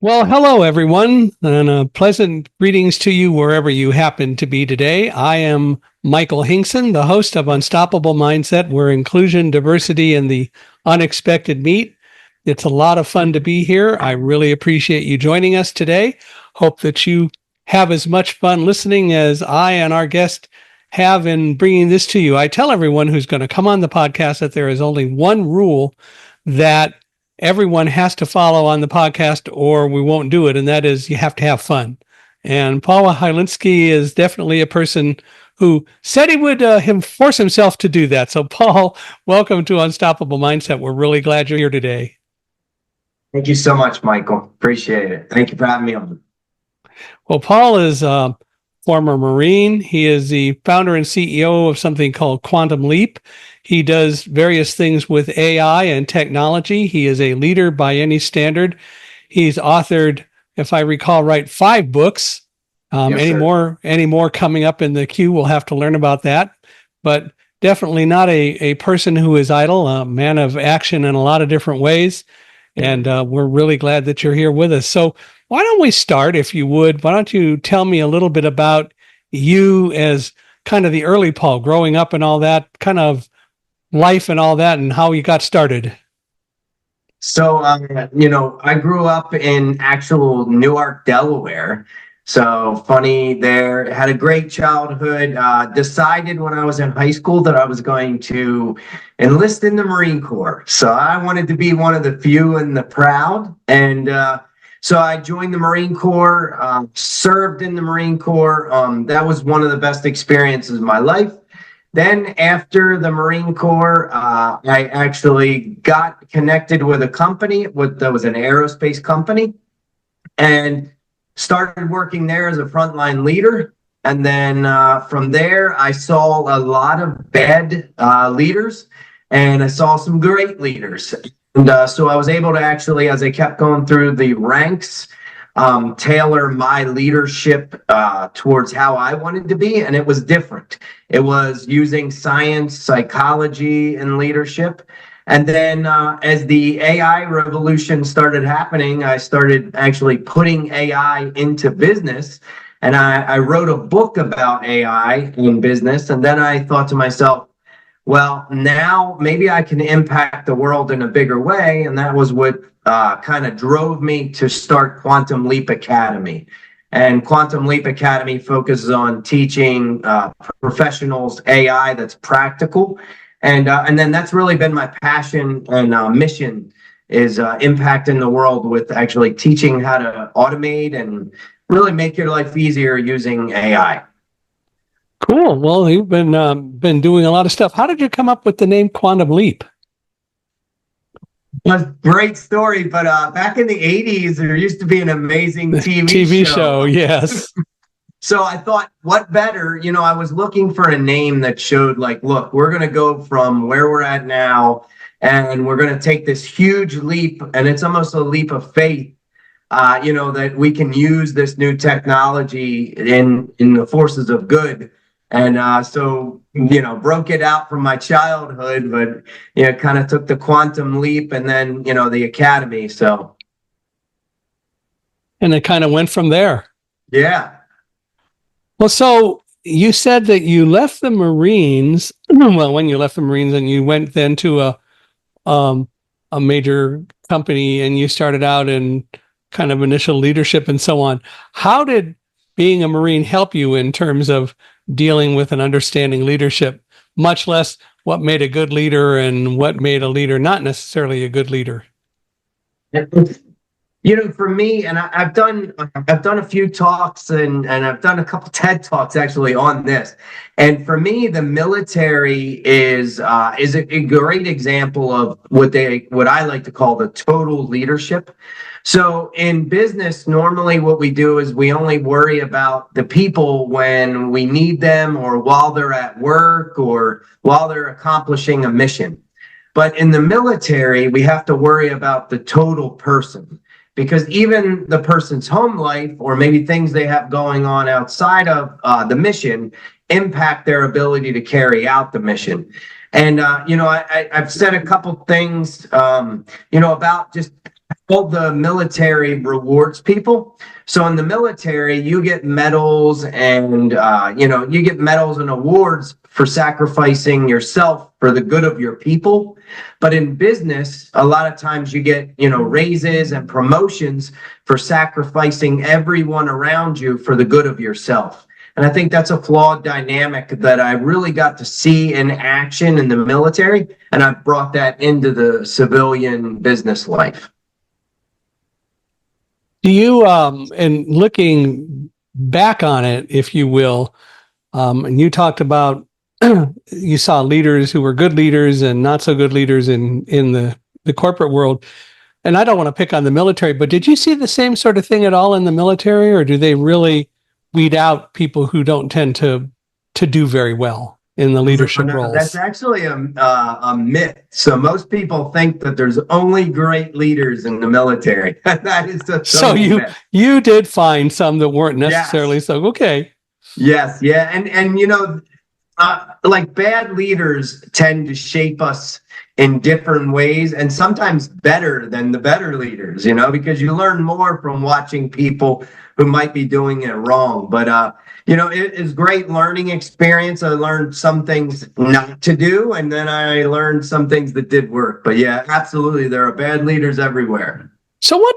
Well, hello, everyone, and pleasant greetings to you wherever you happen to be today. I am Michael Hinkson, the host of Unstoppable Mindset, where inclusion, diversity, and the unexpected meet. It's a lot of fun to be here. I really appreciate you joining us today. Hope that you have as much fun listening as I and our guest have in bringing this to you. I tell everyone who's going to come on the podcast that there is only one rule that everyone has to follow on the podcast or we won't do it. And that is you have to have fun. And Paul Hylenski is definitely a person who said he would force himself to do that. So Paul, welcome to Unstoppable Mindset. We're really glad you're here today. Thank you so much, Michael. Appreciate it. Thank you for having me on. Well, Paul is a former Marine. He is the founder and CEO of something called Quantum Leap. He does various things with AI and technology. He is a leader by any standard. He's authored, if I recall right, 5 books. Yes, any more coming up in the queue, we'll have to learn about that. But definitely not a person who is idle, a man of action in a lot of different ways. And we're really glad that you're here with us. So why don't we start, if you would? Why don't you tell me a little bit about you as kind of the early Paul, growing up and all that, kind of life and all that, and how you got started? So, I grew up in actual Newark, Delaware. So funny there. Had a great childhood. Decided when I was in high school that I was going to enlist in the Marine Corps. So I wanted to be one of the few and the proud. And so I joined the Marine Corps, served in the Marine Corps. That was one of the best experiences of my life. Then after the Marine Corps, I actually got connected with a company that was an aerospace company and started working there as a frontline leader. And then from there, I saw a lot of bad leaders and I saw some great leaders. And so I was able to actually, as I kept going through the ranks, tailor my leadership towards how I wanted to be. And it was different. It was using science, psychology, and leadership. And then as the AI revolution started happening, I started actually putting AI into business. And I wrote a book about AI in business. And then I thought to myself, well, now maybe I can impact the world in a bigger way. And that was what kind of drove me to start Quantum Leap Academy. And Quantum Leap Academy focuses on teaching professionals AI that's practical. And then that's really been my passion and mission is impacting the world with actually teaching how to automate and really make your life easier using AI. Cool. Well, you've been doing a lot of stuff. How did you come up with the name Quantum Leap? Well, great story, but back in the 80s, there used to be an amazing TV show. Yes. So I thought, what better? I was looking for a name that showed like, look, we're going to go from where we're at now, and we're going to take this huge leap, and it's almost a leap of faith, that we can use this new technology in the forces of good. And so broke it out from my childhood, but, kind of took the quantum leap and then, the academy. So. And it kind of went from there. Yeah. Well, so you said that you left the Marines. Well, when you left the Marines and you went then to a major company and you started out in kind of initial leadership and so on. How did being a Marine help you in terms of dealing with and understanding leadership, much less what made a good leader and what made a leader not necessarily a good leader? For me, and I've done a few talks and I've done a couple TED Talks actually on this. And for me, the military is a great example of what I like to call the total leadership. So in business, normally what we do is we only worry about the people when we need them or while they're at work or while they're accomplishing a mission. But in the military, we have to worry about the total person. Because even the person's home life or maybe things they have going on outside of the mission impact their ability to carry out the mission. And, I've said a couple things, about just Well, the military rewards people. So in the military, you get medals and you get medals and awards for sacrificing yourself for the good of your people. But in business, a lot of times you get raises and promotions for sacrificing everyone around you for the good of yourself. And I think that's a flawed dynamic that I really got to see in action in the military, and I've brought that into the civilian business life. Do you, and looking back on it, if you will, and you talked about you saw leaders who were good leaders and not so good leaders in the corporate world. And I don't want to pick on the military, but did you see the same sort of thing at all in the military, or do they really weed out people who don't tend to do very well in the leadership roles? That's actually a myth. So most people think that there's only great leaders in the military. That is a so myth. You did find some that weren't necessarily Yes. so okay. Yes, yeah, and like bad leaders tend to shape us in different ways, and sometimes better than the better leaders. Because you learn more from watching people who might be doing it wrong. But it is great learning experience. I learned some things not to do, and then I learned some things that did work. But yeah, absolutely, there are bad leaders everywhere. So what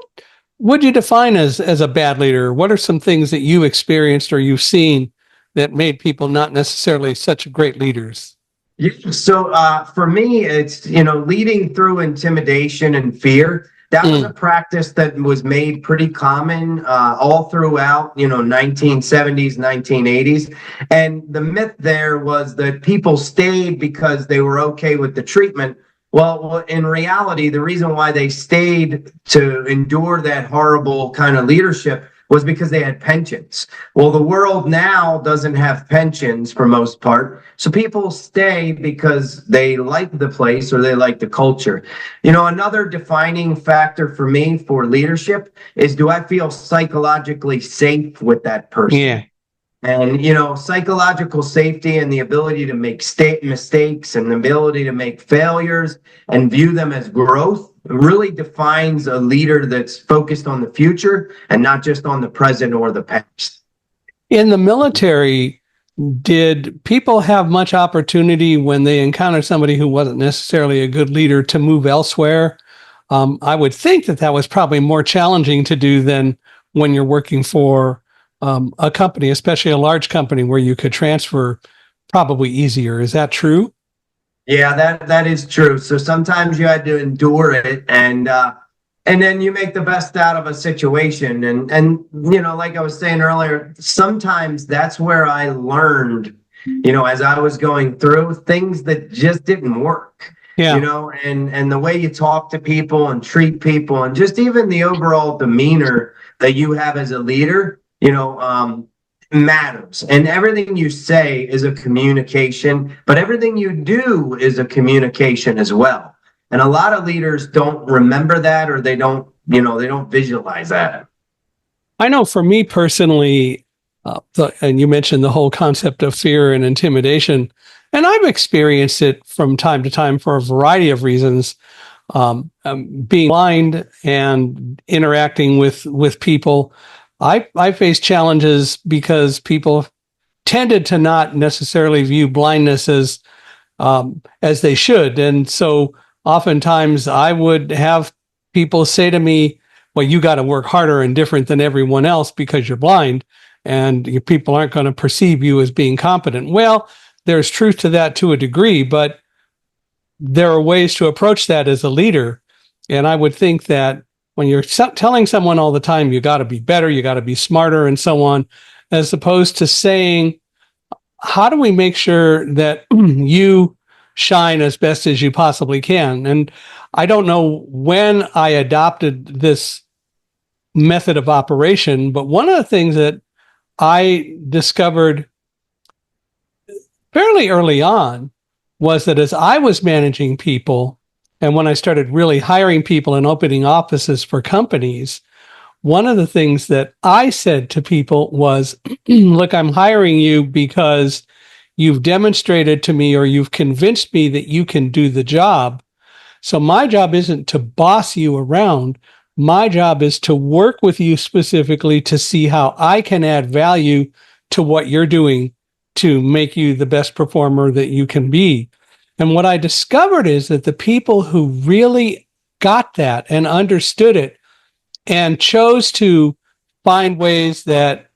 would you define as a bad leader? What are some things that you experienced or you've seen that made people not necessarily such great leaders? Yeah, so for me, it's leading through intimidation and fear. That was a practice that was made pretty common all throughout 1970s, 1980s. And the myth there was that people stayed because they were okay with the treatment. Well, in reality, the reason why they stayed to endure that horrible kind of leadership was because they had pensions. Well, the world now doesn't have pensions for most part. So people stay because they like the place or they like the culture. Another defining factor for me for leadership is, do I feel psychologically safe with that person? Yeah. And, psychological safety and the ability to make mistakes and the ability to make failures and view them as growth really defines a leader that's focused on the future and not just on the present or the past. In the military, did people have much opportunity when they encountered somebody who wasn't necessarily a good leader to move elsewhere? I would think that was probably more challenging to do than when you're working for a company, especially a large company where you could transfer probably easier. Is that true? Yeah, that is true. So sometimes you had to endure it, and then you make the best out of a situation. And like I was saying earlier, sometimes that's where I learned, as I was going through things that just didn't work. Yeah. And the way you talk to people and treat people, and just even the overall demeanor that you have as a leader, matters. And everything you say is a communication, but everything you do is a communication as well. And a lot of leaders don't remember that, or they don't visualize that. I know for me personally, and you mentioned the whole concept of fear and intimidation, and I've experienced it from time to time for a variety of reasons. Being blind and interacting with people, I faced challenges because people tended to not necessarily view blindness as they should. And so oftentimes I would have people say to me, well, you got to work harder and different than everyone else because you're blind, and your people aren't going to perceive you as being competent. Well, there's truth to that to a degree, but there are ways to approach that as a leader. And I would think that when you're telling someone all the time, you got to be better, you got to be smarter, and so on, as opposed to saying, how do we make sure that you shine as best as you possibly can? And I don't know when I adopted this method of operation, but one of the things that I discovered fairly early on was that as I was managing people, and when I started really hiring people and opening offices for companies, one of the things that I said to people was, look, I'm hiring you because you've demonstrated to me or you've convinced me that you can do the job. So my job isn't to boss you around. My job is to work with you specifically to see how I can add value to what you're doing to make you the best performer that you can be. And what I discovered is that the people who really got that and understood it and chose to find ways that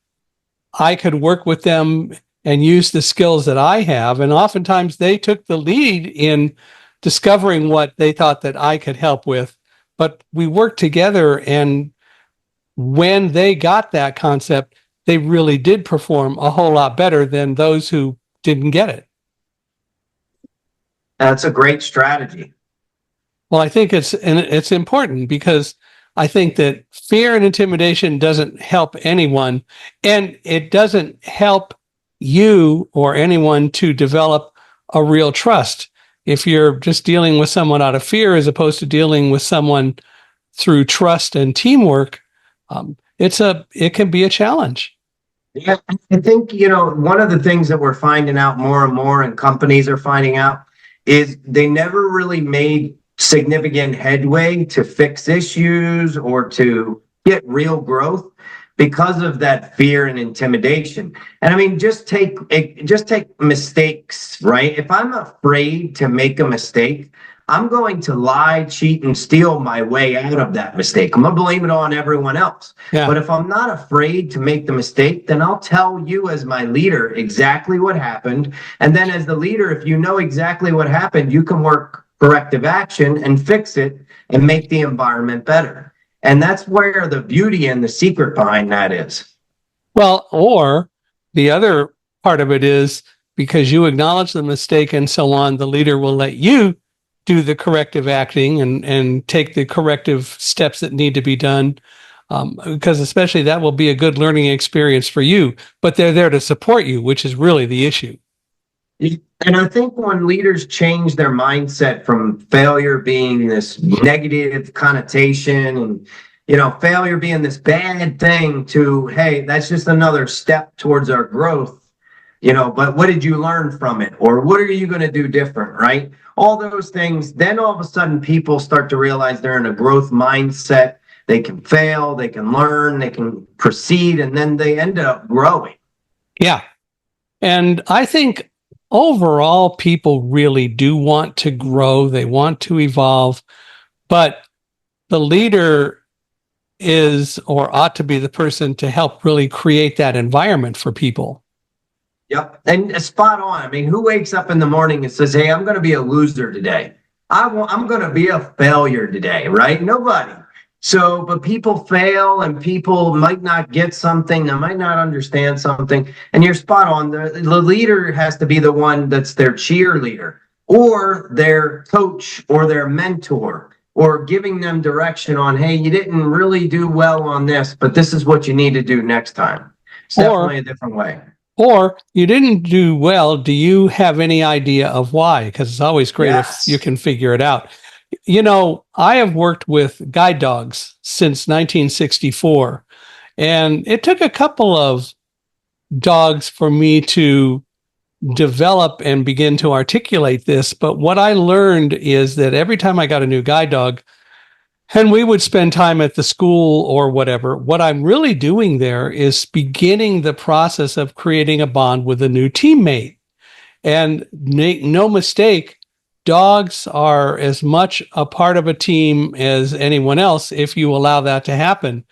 I could work with them and use the skills that I have. And oftentimes they took the lead in discovering what they thought that I could help with. But we worked together, and when they got that concept, they really did perform a whole lot better than those who didn't get it. That's a great strategy. Well, I think it's important because I think that fear and intimidation doesn't help anyone, and it doesn't help you or anyone to develop a real trust. If you're just dealing with someone out of fear as opposed to dealing with someone through trust and teamwork, it can be a challenge. Yeah, I think, one of the things that we're finding out more and more, and companies are finding out, is they never really made significant headway to fix issues or to get real growth because of that fear and intimidation. And I mean, just take mistakes, right? If I'm afraid to make a mistake, I'm going to lie, cheat, and steal my way out of that mistake. I'm going to blame it on everyone else. Yeah. But if I'm not afraid to make the mistake, then I'll tell you as my leader exactly what happened. And then as the leader, if you know exactly what happened, you can work corrective action and fix it and make the environment better. And that's where the beauty and the secret behind that is. Well, or the other part of it is because you acknowledge the mistake and so on, the leader will let you do the corrective acting and take the corrective steps that need to be done. Because especially that will be a good learning experience for you, but they're there to support you, which is really the issue. And I think when leaders change their mindset from failure being this negative connotation and, failure being this bad thing to, hey, that's just another step towards our growth, but what did you learn from it? Or what are you going to do different, right? All those things. Then all of a sudden people start to realize they're in a growth mindset. They can fail, they can learn, they can proceed, and then they end up growing. Yeah. And I think overall, people really do want to grow. They want to evolve, but the leader is or ought to be the person to help really create that environment for people. Yep. And spot on. I mean, who wakes up in the morning and says, hey, I'm going to be a loser today. I'm going to be a failure today, right? Nobody. So, but people fail and people might not get something. They might not understand something. And you're spot on. The leader has to be the one that's their cheerleader or their coach or their mentor or giving them direction on, hey, you didn't really do well on this, but this is what you need to do next time. It's definitely a different way. Or you didn't do well. Do you have any idea of why? Because it's always great if you can figure it out. I have worked with guide dogs since 1964, and it took a couple of dogs for me to develop and begin to articulate this. But what I learned is that every time I got a new guide dog, and we would spend time at the school or whatever, what I'm really doing there is beginning the process of creating a bond with a new teammate. And make no mistake, dogs are as much a part of a team as anyone else if you allow that to happen.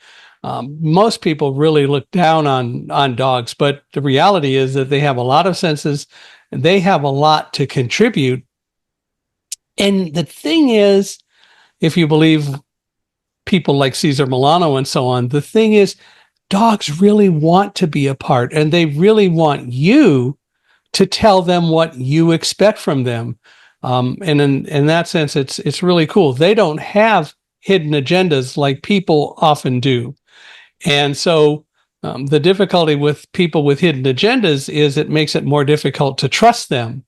Most people really look down on dogs, but the reality is that they have a lot of senses and they have a lot to contribute. And the thing is, if you believe people like Cesar Milano and so on, the thing is, dogs really want to be a part, and they really want you to tell them what you expect from them. And in that sense, it's really cool. They don't have hidden agendas like people often do. And so the difficulty with people with hidden agendas is it makes it more difficult to trust them.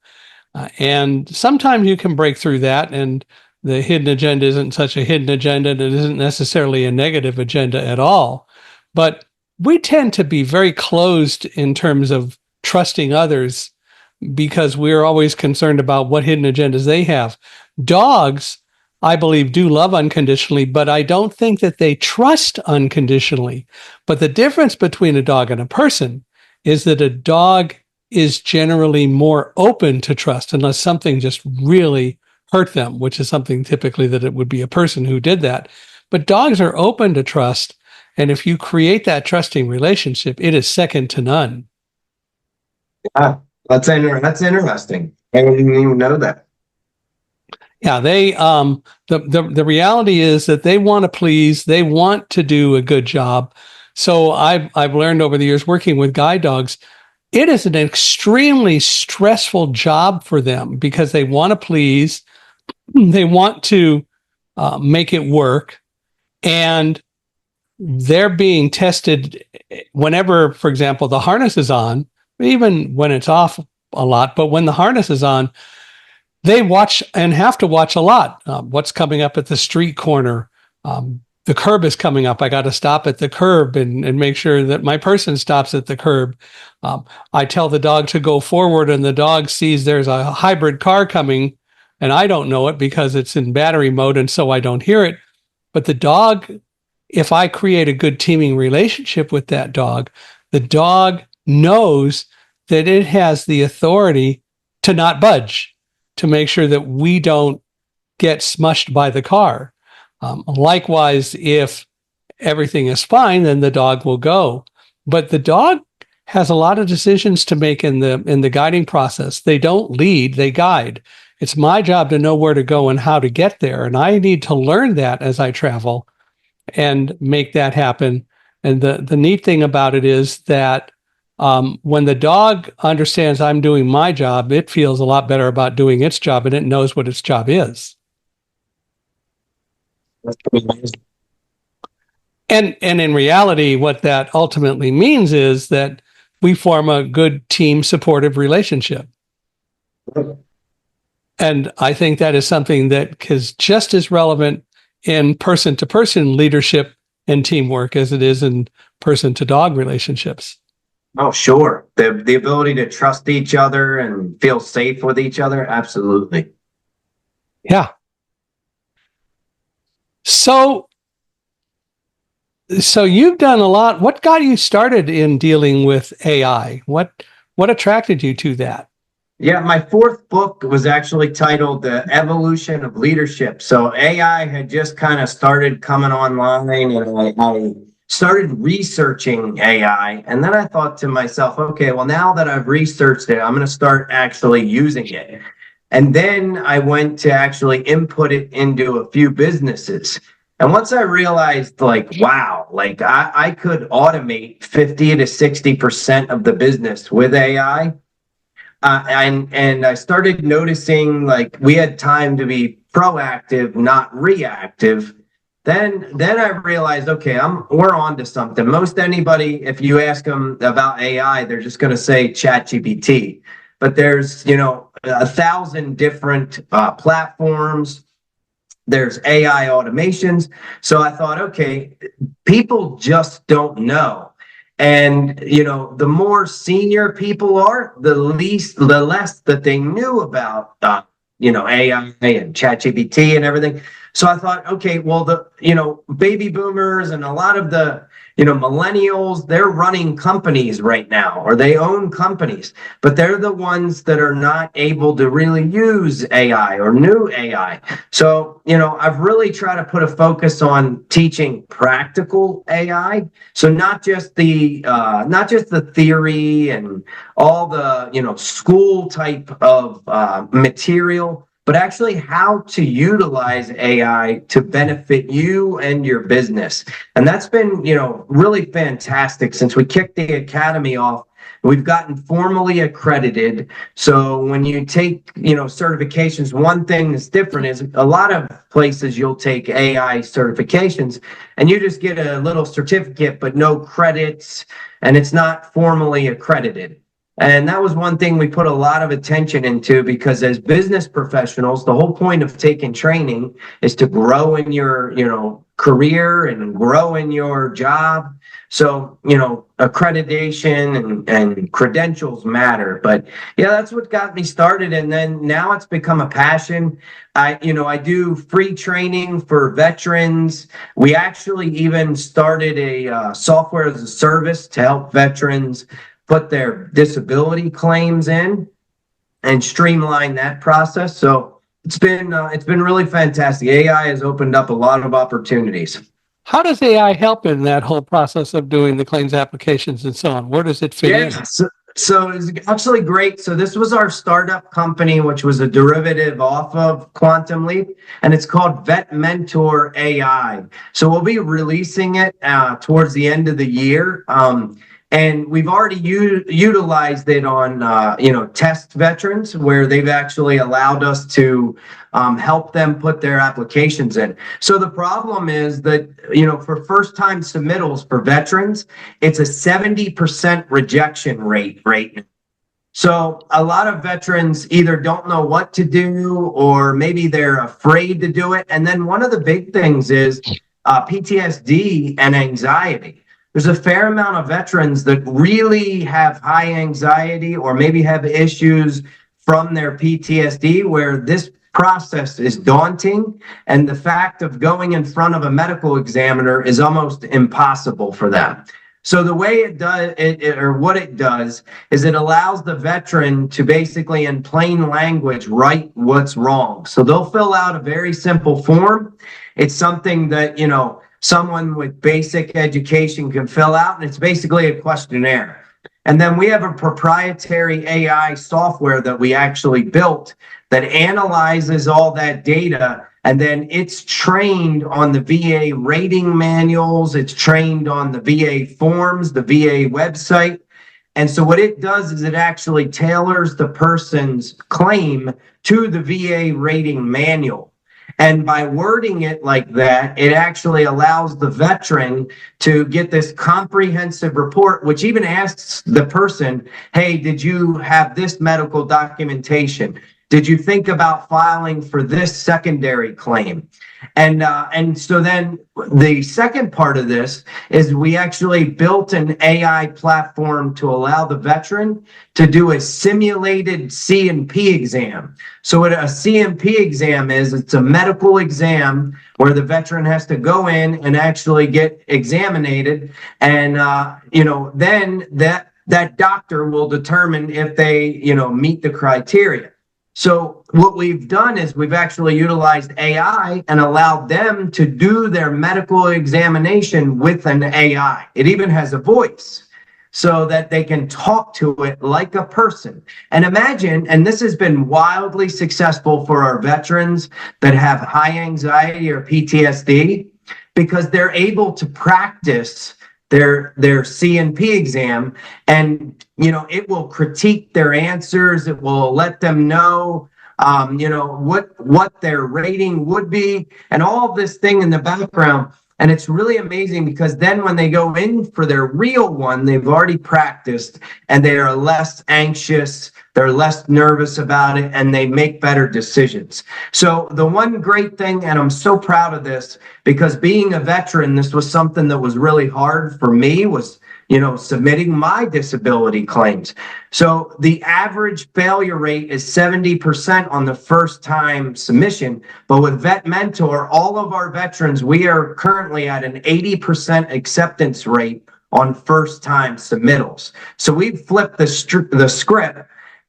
And sometimes you can break through that, and the hidden agenda isn't such a hidden agenda, and it isn't necessarily a negative agenda at all. But we tend to be very closed in terms of trusting others because we're always concerned about what hidden agendas they have. Dogs, I believe, do love unconditionally, but I don't think that they trust unconditionally. But the difference between a dog and a person is that a dog is generally more open to trust unless something just really hurt them, which is something typically that it would be a person who did that. But dogs are open to trust. And if you create that trusting relationship, it is second to none. Yeah, that's interesting. I didn't even know that. Yeah, they the reality is that they want to please, they want to do a good job. So I've learned over the years working with guide dogs, it is an extremely stressful job for them because they want to please, they want to make it work, and they're being tested whenever, for example, the harness is on, even when it's off a lot, but when the harness is on, they watch and have to watch a lot. What's coming up at the street corner? The curb is coming up. I got to stop at the curb and make sure that my person stops at the curb. I tell the dog to go forward, and the dog sees there's a hybrid car coming, and I don't know it because it's in battery mode, and so I don't hear it. But the dog, if I create a good teaming relationship with that dog, the dog knows that it has the authority to not budge, to make sure that we don't get smushed by the car. Likewise, if everything is fine, then the dog will go. But the dog has a lot of decisions to make in the guiding process. They don't lead, they guide. It's my job to know where to go and how to get there. And I need to learn that as I travel and make that happen. And the neat thing about it is that when the dog understands I'm doing my job, it feels a lot better about doing its job, and it knows what its job is. That's pretty amazing. And in reality, what that ultimately means is that we form a good team supportive relationship. And I think that is something that is just as relevant in person-to-person leadership and teamwork as it is in person-to-dog relationships. Oh, sure. The ability to trust each other and feel safe with each other. Absolutely. Yeah. So you've done a lot. What got you started in dealing with AI? What attracted you to that? Yeah, my fourth book was actually titled The Evolution of Leadership. So AI had just kind of started coming online, and I started researching AI. And then I thought to myself, okay, well, now that I've researched it, I'm going to start actually using it. And then I went to actually input it into a few businesses. And once I realized, like, wow, like I could automate 50 to 60% of the business with AI. And I started noticing, like, we had time to be proactive, not reactive. Then I realized, okay, we're on to something. Most anybody, if you ask them about AI, they're just going to say ChatGPT. But there's, 1,000 different platforms. There's AI automations. So I thought, okay, people just don't know. And, the more senior people are, the less that they knew about, AI and ChatGPT and everything. So I thought, okay, well, baby boomers and a lot of the, millennials, they're running companies right now, or they own companies, but they're the ones that are not able to really use AI or new AI. So, I've really tried to put a focus on teaching practical AI. So not just the theory and all the, school type of material, but actually how to utilize AI to benefit you and your business. And that's been, really fantastic since we kicked the academy off. We've gotten formally accredited. So when you take, certifications, one thing that's different is a lot of places you'll take AI certifications and you just get a little certificate, but no credits, and it's not formally accredited. And that was one thing we put a lot of attention into, because as business professionals, the whole point of taking training is to grow in your, career and grow in your job. So, accreditation and credentials matter. But yeah, that's what got me started. And then now it's become a passion. I do free training for veterans. We actually even started a software as a service to help veterans put their disability claims in and streamline that process. So it's been really fantastic. AI has opened up a lot of opportunities. How does AI help in that whole process of doing the claims applications and so on? Where does it fit in? Yeah, so it's actually great. So this was our startup company, which was a derivative off of Quantum Leap, and it's called VetMentor.ai. So we'll be releasing it towards the end of the year. And we've already utilized it on, test veterans where they've actually allowed us to help them put their applications in. So the problem is that, for first-time submittals for veterans, it's a 70% rejection rate right now. So a lot of veterans either don't know what to do or maybe they're afraid to do it. And then one of the big things is PTSD and anxiety. There's a fair amount of veterans that really have high anxiety or maybe have issues from their PTSD where this process is daunting, and the fact of going in front of a medical examiner is almost impossible for them. So the way it does what it does is it allows the veteran to basically in plain language write what's wrong. So they'll fill out a very simple form. It's something that, someone with basic education can fill out, and it's basically a questionnaire. And then we have a proprietary AI software that we actually built that analyzes all that data, and then it's trained on the VA rating manuals, it's trained on the VA forms, the VA website. And so what it does is it actually tailors the person's claim to the VA rating manual. And by wording it like that, it actually allows the veteran to get this comprehensive report, which even asks the person, hey, did you have this medical documentation? Did you think about filing for this secondary claim? And so then the second part of this is we actually built an AI platform to allow the veteran to do a simulated C&P exam. So what a C&P exam is, it's a medical exam where the veteran has to go in and actually get examinated. And, then that doctor will determine if they, meet the criteria. So what we've done is we've actually utilized AI and allowed them to do their medical examination with an AI. It even has a voice so that they can talk to it like a person. And imagine, and this has been wildly successful for our veterans that have high anxiety or PTSD, because they're able to practice their C&P exam, and it will critique their answers. It will let them know what their rating would be, and all of this thing in the background. And it's really amazing because then when they go in for their real one, they've already practiced and they are less anxious, they're less nervous about it, and they make better decisions. So the one great thing, and I'm so proud of this, because being a veteran, this was something that was really hard for me, was submitting my disability claims. So the average failure rate is 70% on the first time submission. But with VetMentor, all of our veterans, we are currently at an 80% acceptance rate on first time submittals. So we've flipped the script.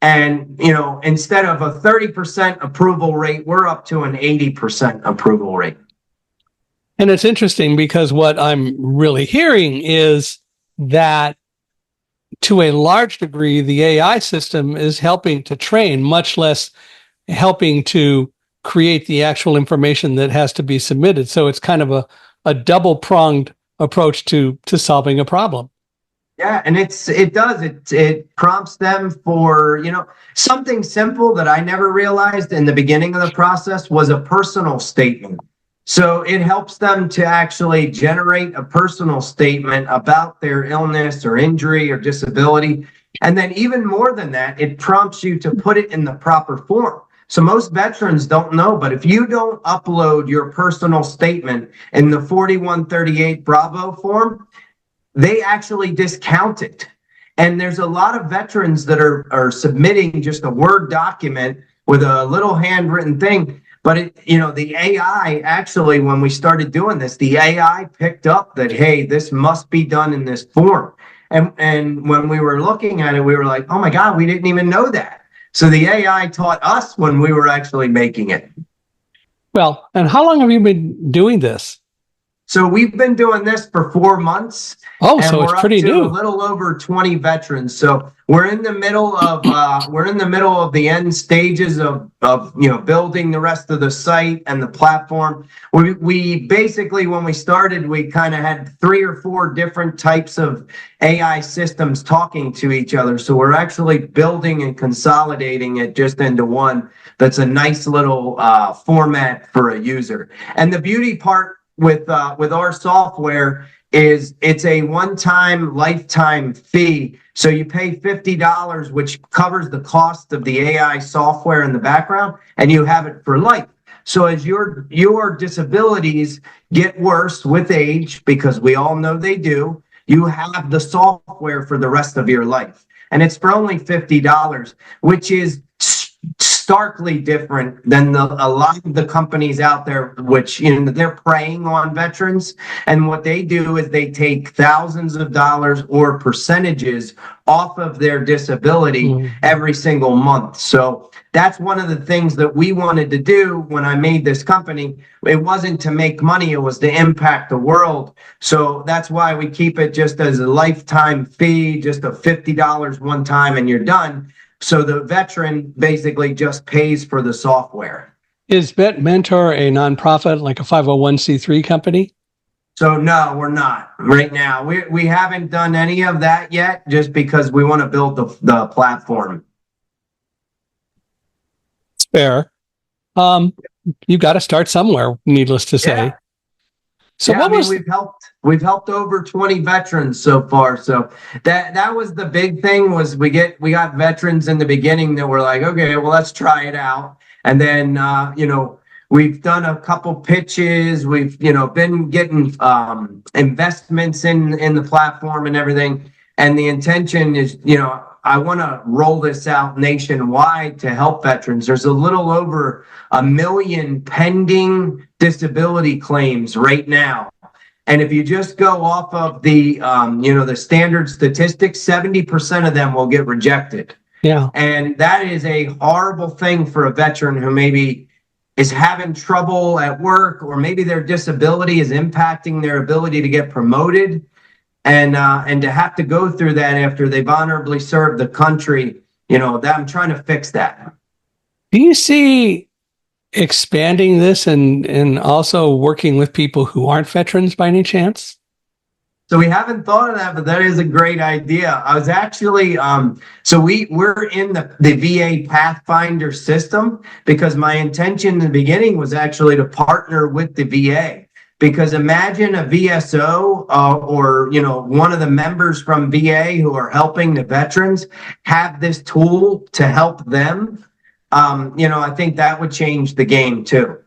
And, instead of a 30% approval rate, we're up to an 80% approval rate. And it's interesting because what I'm really hearing is that to a large degree, the AI system is helping to train, much less helping to create the actual information that has to be submitted. So it's kind of a double-pronged approach to solving a problem. Yeah, and it prompts them for, something simple that I never realized in the beginning of the process was a personal statement. So it helps them to actually generate a personal statement about their illness or injury or disability. And then even more than that, it prompts you to put it in the proper form. So most veterans don't know, but if you don't upload your personal statement in the 4138 Bravo form, they actually discount it. And there's a lot of veterans that are submitting just a Word document with a little handwritten thing. But the AI actually, when we started doing this, the AI picked up that, hey, this must be done in this form. And when we were looking at it, we were like, oh my God, we didn't even know that. So the AI taught us when we were actually making it. Well, and how long have you been doing this? So we've been doing this for 4 months. Oh, and so it's we're up pretty to new. a little over 20 veterans. So we're in the middle of the end stages of building the rest of the site and the platform. We basically, when we started, we kind of had 3 or 4 different types of AI systems talking to each other. So we're actually building and consolidating it just into one that's a nice little format for a user. And the beauty part with our software is it's a one-time lifetime fee. So you pay $50, which covers the cost of the AI software in the background, and you have it for life. So as your disabilities get worse with age, because we all know they do, you have the software for the rest of your life. And it's for only $50, which is starkly different than a lot of the companies out there, which they're preying on veterans. And what they do is they take thousands of dollars or percentages off of their disability every single month. So that's one of the things that we wanted to do when I made this company. It wasn't to make money, it was to impact the world. So that's why we keep it just as a lifetime fee, just a $50 one time and you're done. So the veteran basically just pays for the software. Is VetMentor a nonprofit, like a 501c3 company? So no, we're not right now. We haven't done any of that yet, just because we want to build the platform. It's fair. You've got to start somewhere, needless to say. Yeah. So we've helped over 20 veterans so far. So that was the big thing, was we got veterans in the beginning that were like, okay, well, let's try it out. And then we've done a couple pitches. We've been getting investments in the platform and everything. And the intention is, I want to roll this out nationwide to help veterans. There's a little over 1 million pending disability claims right now. And if you just go off of the standard statistics, 70% of them will get rejected. Yeah. And that is a horrible thing for a veteran who maybe is having trouble at work, or maybe their disability is impacting their ability to get promoted. And to have to go through that after they've honorably served the country, that I'm trying to fix that. Do you see expanding this and also working with people who aren't veterans by any chance? So we haven't thought of that, but that is a great idea. I was actually, we're in the VA Pathfinder system, because my intention in the beginning was actually to partner with the VA. Because imagine a VSO or one of the members from VA who are helping the veterans have this tool to help them. I think that would change the game too.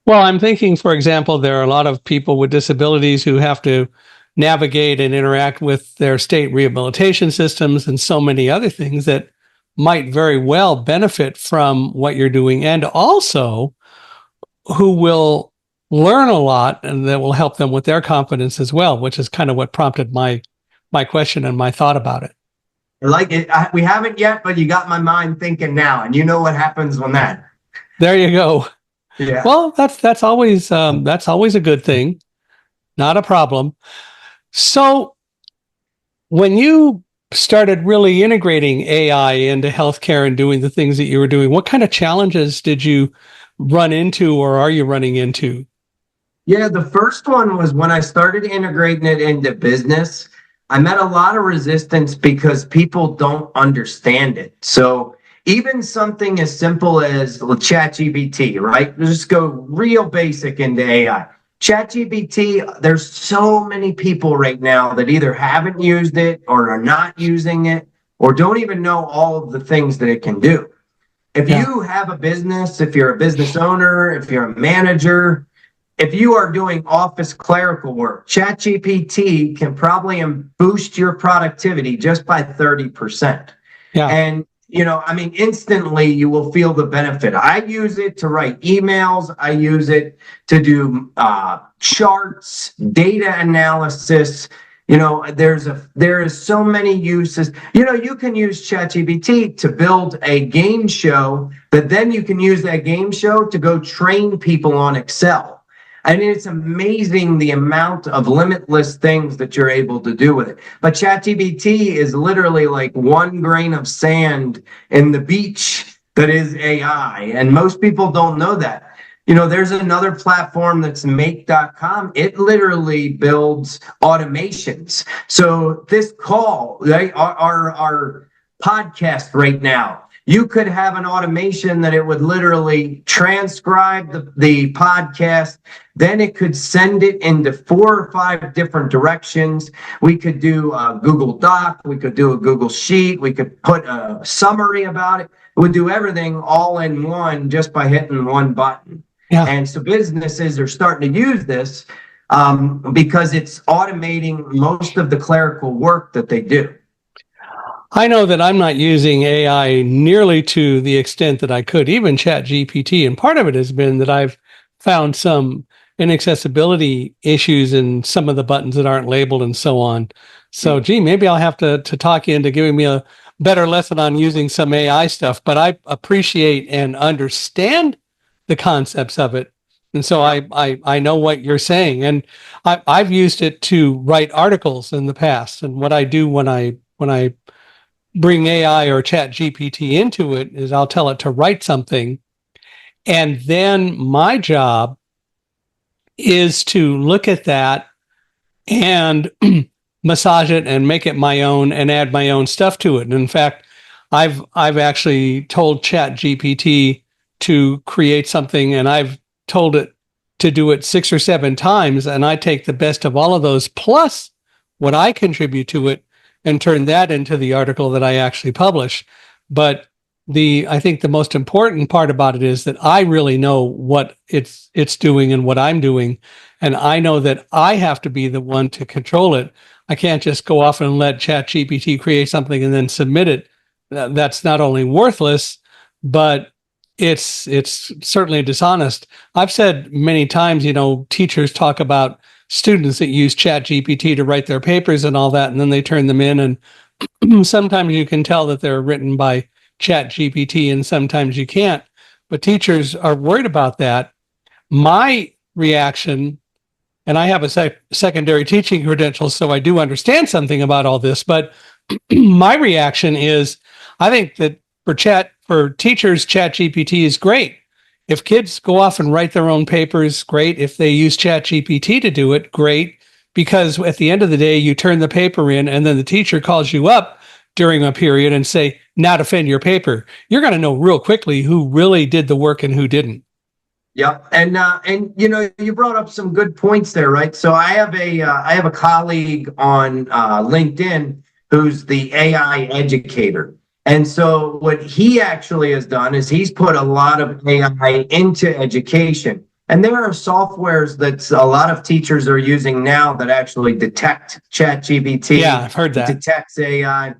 Well, I'm thinking, for example, there are a lot of people with disabilities who have to navigate and interact with their state rehabilitation systems and so many other things that might very well benefit from what you're doing, and also who will learn a lot and that will help them with their confidence as well, which is kind of what prompted my question and my thought about it. I like it. We haven't yet, but you got my mind thinking now, and you know what happens when that. There you go. Yeah. Well, that's always a good thing, not a problem. So when you started really integrating AI into healthcare and doing the things that you were doing, what kind of challenges did you run into, or are you running into? Yeah, the first one was when I started integrating it into business. I met a lot of resistance because people don't understand it. So even something as simple as ChatGPT, right? Just go real basic into AI. ChatGPT, there's so many people right now that either haven't used it or are not using it or don't even know all of the things that it can do. If you have a business, if you're a business owner, if you're a manager, if you are doing office clerical work, ChatGPT can probably boost your productivity just by 30%. Yeah. And, instantly you will feel the benefit. I use it to write emails. I use it to do charts, data analysis. There is so many uses. You can use ChatGPT to build a game show, but then you can use that game show to go train people on Excel. I mean, it's amazing the amount of limitless things that you're able to do with it. But ChatGPT is literally like one grain of sand in the beach that is AI. And most people don't know that. There's another platform that's make.com. It literally builds automations. So this call, right, our podcast right now, you could have an automation that it would literally transcribe the podcast. Then it could send it into 4 or 5 different directions. We could do a Google Doc. We could do a Google Sheet. We could put a summary about it. It would do everything all in one just by hitting one button. Yeah. And so businesses are starting to use this because it's automating most of the clerical work that they do. I know that I'm not using AI nearly to the extent that I could, even ChatGPT. And part of it has been that I've found some inaccessibility issues in some of the buttons that aren't labeled and so on. So, maybe I'll have to talk you into giving me a better lesson on using some AI stuff. But I appreciate and understand the concepts of it. And so I know what you're saying. And I've used it to write articles in the past. And what I do when I bring AI or ChatGPT into it is I'll tell it to write something. And then my job is to look at that and massage it and make it my own and add my own stuff to it. And in fact, I've actually told ChatGPT to create something, and I've told it to do it 6 or 7 times. And I take the best of all of those plus what I contribute to it and turn that into the article that I actually publish. But I think the most important part about it is that I really know what it's doing and what I'm doing. And I know that I have to be the one to control it. I can't just go off and let ChatGPT create something and then submit it. That's not only worthless, but it's certainly dishonest. I've said many times, teachers talk about students that use ChatGPT to write their papers and all that, and then they turn them in, and sometimes you can tell that they're written by ChatGPT and sometimes you can't. But teachers are worried about that. My reaction, and I have a secondary teaching credential, so I do understand something about all this, but my reaction is I think that for teachers, ChatGPT is great. If kids go off and write their own papers, great. If they use ChatGPT to do it, great. Because at the end of the day, you turn the paper in and then the teacher calls you up during a period and say, now defend your paper. You're going to know real quickly who really did the work and who didn't. Yep. And you brought up some good points there, right? So I have a colleague on LinkedIn who's the AI educator. And so what he actually has done is he's put a lot of AI into education. And there are softwares that a lot of teachers are using now that actually detect ChatGPT. Yeah, I've heard that. Detects AI.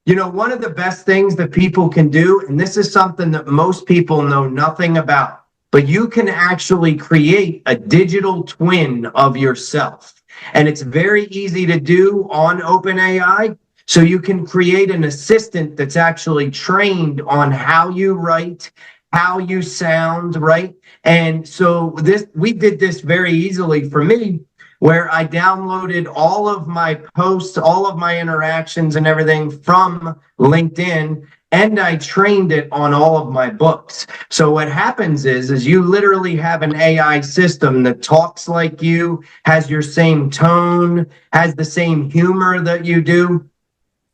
One of the best things that people can do, and this is something that most people know nothing about, but you can actually create a digital twin of yourself. And it's very easy to do on OpenAI. So you can create an assistant that's actually trained on how you write, how you sound, right? And so we did this very easily for me, where I downloaded all of my posts, all of my interactions and everything from LinkedIn, and I trained it on all of my books. So what happens is you literally have an AI system that talks like you, has your same tone, has the same humor that you do.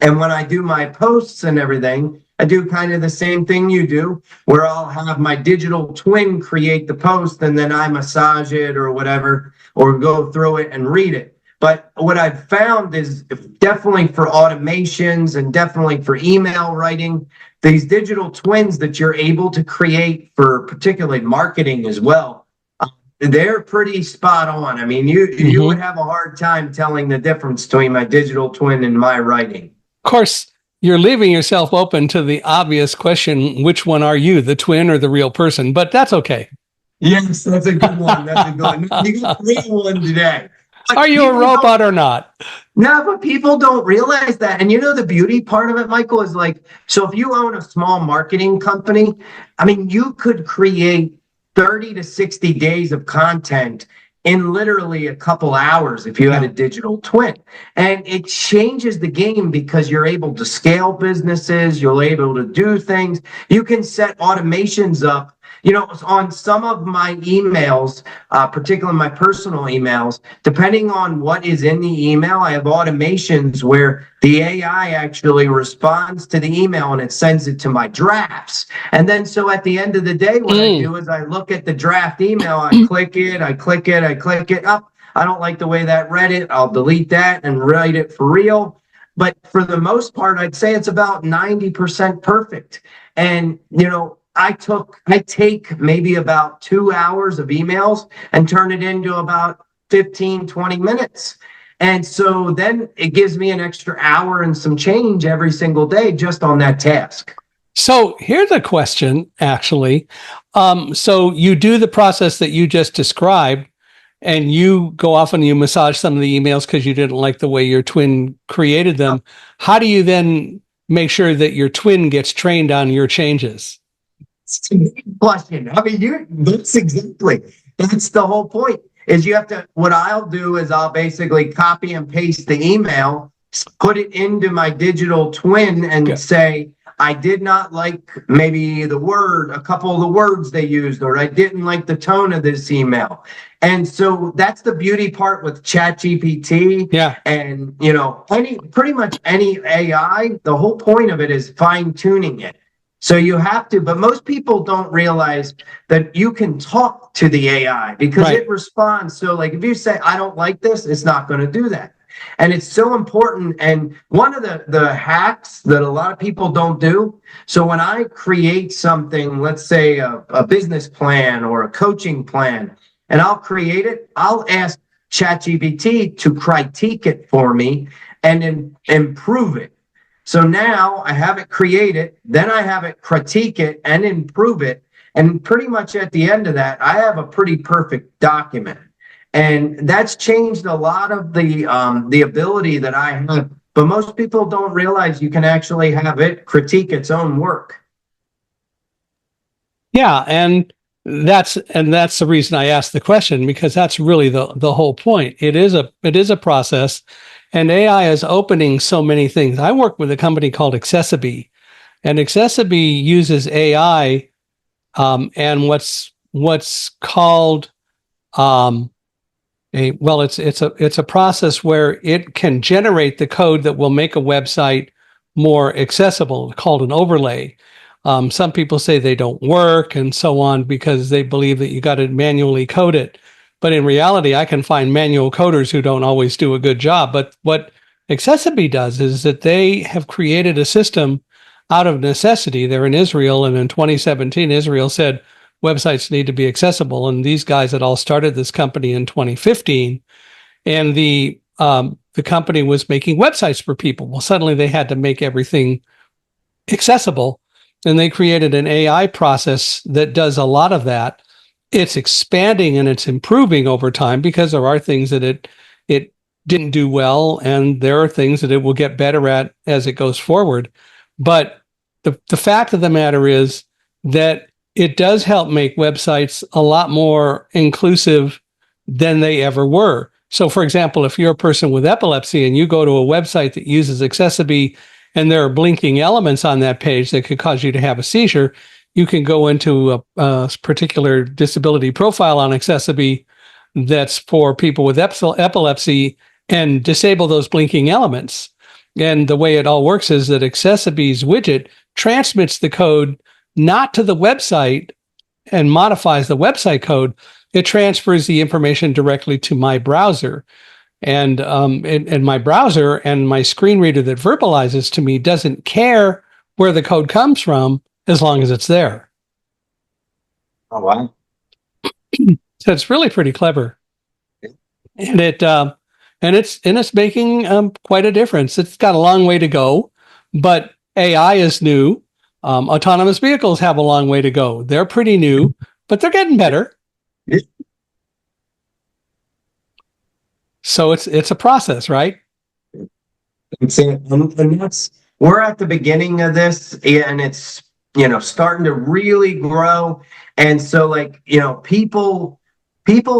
And when I do my posts and everything, I do kind of the same thing you do, where I'll have my digital twin create the post and then I massage it or whatever, or go through it and read it. But what I've found is definitely for automations and definitely for email writing, these digital twins that you're able to create for particularly marketing as well, they're pretty spot on. I mean, you would have a hard time telling the difference between my digital twin and my writing. Of course, you're leaving yourself open to the obvious question, which one are you, the twin or the real person? But that's okay. Yes, that's a good one. That's a good one. You got the real one today. But are you a robot or not? No, but people don't realize that. And you know, the beauty part of it, Michael, is like, so if you own a small marketing company, I mean, you could create 30 to 60 days of content in literally a couple hours if you had a digital twin. And it changes the game because you're able to scale businesses, you're able to do things. You can set automations up. You know, on some of my emails, particularly my personal emails, depending on what is in the email, I have automations where the AI actually responds to the email and it sends it to my drafts. And then so at the end of the day, what I do is I look at the draft email, I click it. Up. I don't like the way that read it. I'll delete that and write it for real. But for the most part, I'd say it's about 90% perfect. And, you know, I take maybe about 2 hours of emails and turn it into about 15, 20 minutes. And so then it gives me an extra hour and some change every single day just on that task. So here's a question, actually. So you do the process that you just described, and you go off and you massage some of the emails because you didn't like the way your twin created them. How do you then make sure that your twin gets trained on your changes? Question. I mean, that's the whole point. Is you have to, what I'll do is I'll basically copy and paste the email, put it into my digital twin and say, I did not like maybe a couple of the words they used, or I didn't like the tone of this email. And so that's the beauty part with ChatGPT. Yeah. And, you know, pretty much any AI, the whole point of it is fine tuning it. So you have to, but most people don't realize that you can talk to the AI because it responds. So like if you say, I don't like this, it's not going to do that. And it's so important. And one of the hacks that a lot of people don't do. So when I create something, let's say a business plan or a coaching plan, and I'll create it, I'll ask ChatGPT to critique it for me and improve it. So now I have it created, then I have it critique it and improve it. And pretty much at the end of that, I have a pretty perfect document. And that's changed a lot of the ability that I have. But most people don't realize you can actually have it critique its own work. Yeah, and that's the reason I asked the question, because that's really the whole point. It is a process. And AI is opening so many things. I work with a company called Accessibee, and Accessibee uses AI and what's called it's a process where it can generate the code that will make a website more accessible, called an overlay. Some people say they don't work and so on because they believe that you got to manually code it. But in reality, I can find manual coders who don't always do a good job. But what Accessibee does is that they have created a system out of necessity. They're in Israel, and in 2017, Israel said websites need to be accessible. And these guys had all started this company in 2015, and the company was making websites for people. Well, suddenly they had to make everything accessible, and they created an AI process that does a lot of that. It's expanding and it's improving over time because there are things that it didn't do well, and there are things that it will get better at as it goes forward. But the fact of the matter is that it does help make websites a lot more inclusive than they ever were. So, for example, if you're a person with epilepsy and you go to a website that uses Accessibee and there are blinking elements on that page that could cause you to have a seizure, you can go into a particular disability profile on Accessibee that's for people with epilepsy and disable those blinking elements. And the way it all works is that Accessibee's widget transmits the code not to the website and modifies the website code. It transfers the information directly to my browser. And my browser and my screen reader that verbalizes to me doesn't care where the code comes from, as long as it's there. Oh, wow. So it's really pretty clever, and it's making quite a difference. It's got a long way to go, but AI is new. Autonomous vehicles have a long way to go. They're pretty new, but they're getting better. So it's a process, right? And that's, we're at the beginning of this, and it's, starting to really grow. And so, like, people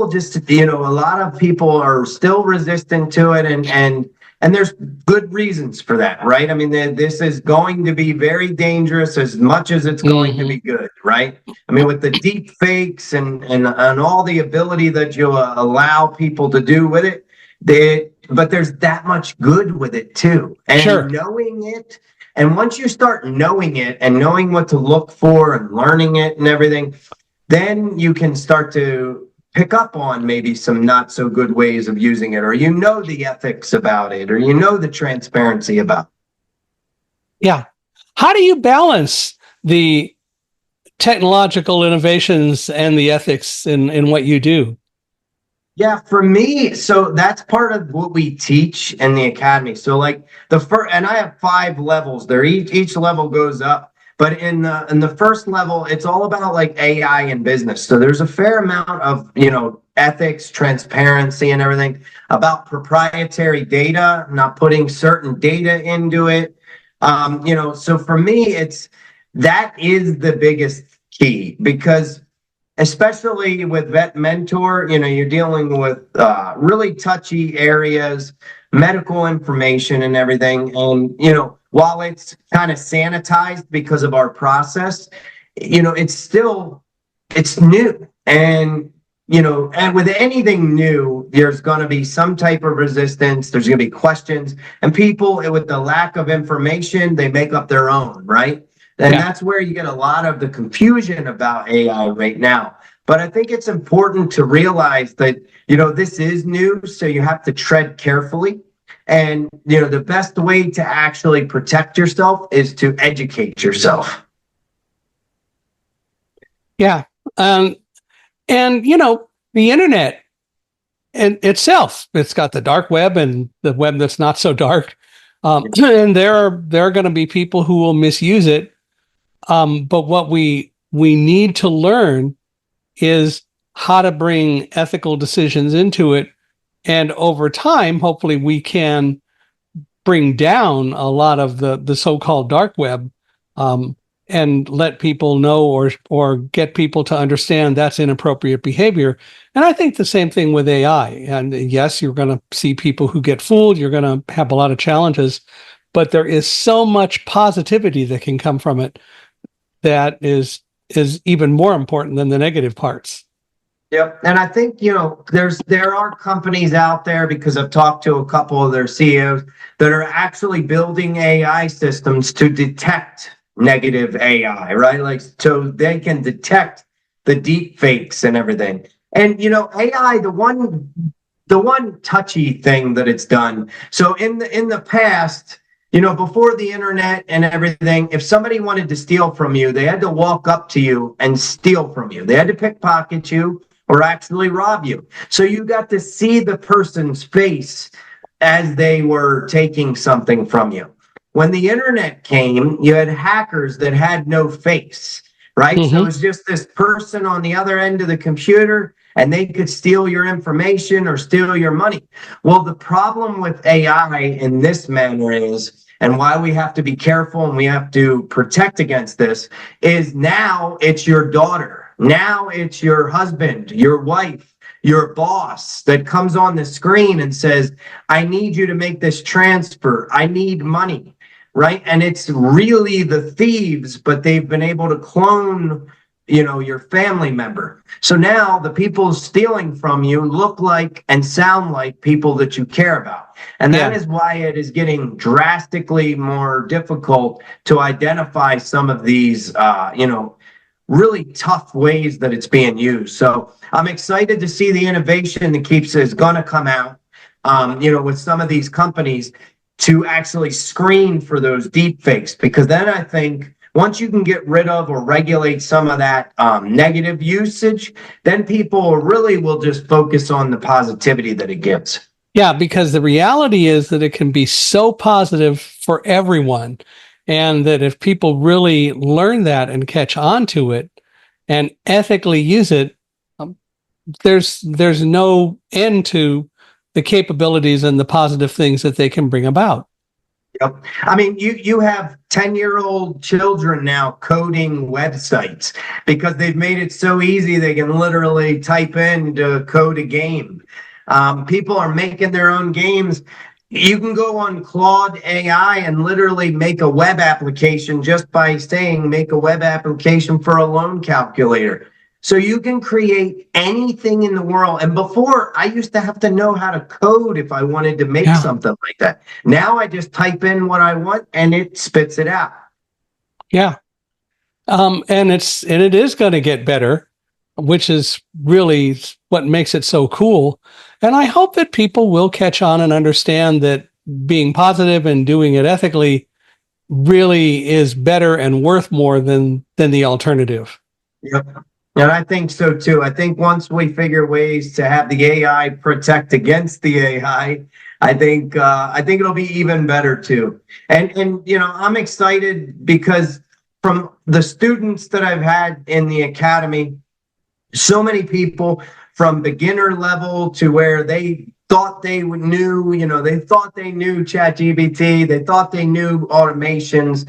just, a lot of people are still resistant to it, and there's good reasons for that, right? I mean, this is going to be very dangerous as much as it's going to be good, right? I mean, with the deep fakes and all the ability that you allow people to do with it, but there's that much good with it too. And Sure. knowing it, and once you start knowing it and knowing what to look for and learning it and everything, then you can start to pick up on maybe some not so good ways of using it, or the ethics about it, or the transparency about it. Yeah. How do you balance the technological innovations and the ethics in what you do? Yeah, for me, so that's part of what we teach in the academy. So like the first, and I have 5 levels there. Each level goes up, but in the first level, it's all about like AI and business. So there's a fair amount of, ethics, transparency, and everything about proprietary data, not putting certain data into it. So for me, that is the biggest key, because especially with VetMentor, you're dealing with really touchy areas, medical information and everything. And, while it's kind of sanitized because of our process, it's new. And, and with anything new, there's going to be some type of resistance. There's going to be questions, and people with the lack of information, they make up their own, right? And that's where you get a lot of the confusion about AI right now. But I think it's important to realize that, this is new, so you have to tread carefully. And, the best way to actually protect yourself is to educate yourself. Yeah. And, the internet itself, it's got the dark web and the web that's not so dark. And there are going to be people who will misuse it. But what we need to learn is how to bring ethical decisions into it. And over time, hopefully we can bring down a lot of the so-called dark web, and let people know or get people to understand that's inappropriate behavior. And I think the same thing with AI. And yes, you're going to see people who get fooled. You're going to have a lot of challenges, but there is so much positivity that can come from it that is even more important than the negative parts. Yep. And I think, there are companies out there, because I've talked to a couple of their CEOs, that are actually building AI systems to detect negative AI, right? Like, so they can detect the deep fakes and everything. And, AI, the one touchy thing that it's done. So in the past, before the internet and everything, if somebody wanted to steal from you, they had to walk up to you and steal from you. They had to pickpocket you or actually rob you. So you got to see the person's face as they were taking something from you. When the internet came, you had hackers that had no face, right? So it was just this person on the other end of the computer, and they could steal your information or steal your money. Well, the problem with AI in this manner is, and why we have to be careful and we have to protect against this, is now it's your daughter. Now it's your husband, your wife, your boss that comes on the screen and says, I need you to make this transfer. I need money, right? And it's really the thieves, but they've been able to clone, your family member. So now the people stealing from you look like and sound like people that you care about. And that is why it is getting drastically more difficult to identify some of these, really tough ways that it's being used. So I'm excited to see the innovation that is going to come out, with some of these companies to actually screen for those deep fakes, because then I think once you can get rid of or regulate some of that negative usage, then people really will just focus on the positivity that it gives. Yeah, because the reality is that it can be so positive for everyone. And that if people really learn that and catch on to it and ethically use it, there's no end to the capabilities and the positive things that they can bring about. Yep. I mean, you have 10-year-old children now coding websites because they've made it so easy they can literally type in to code a game. People are making their own games. You can go on Claude AI and literally make a web application just by saying, make a web application for a loan calculator. So you can create anything in the world. And before, I used to have to know how to code if I wanted to make something like that. Now I just type in what I want and it spits it out. Yeah. And it is going to get better, which is really what makes it so cool. And I hope that people will catch on and understand that being positive and doing it ethically really is better and worth more than the alternative. Yep. And I think so too. I think once we figure ways to have the AI protect against the AI, I think it'll be even better too. And I'm excited because from the students that I've had in the academy, so many people from beginner level to where they thought they knew, they thought they knew ChatGPT, they thought they knew automations.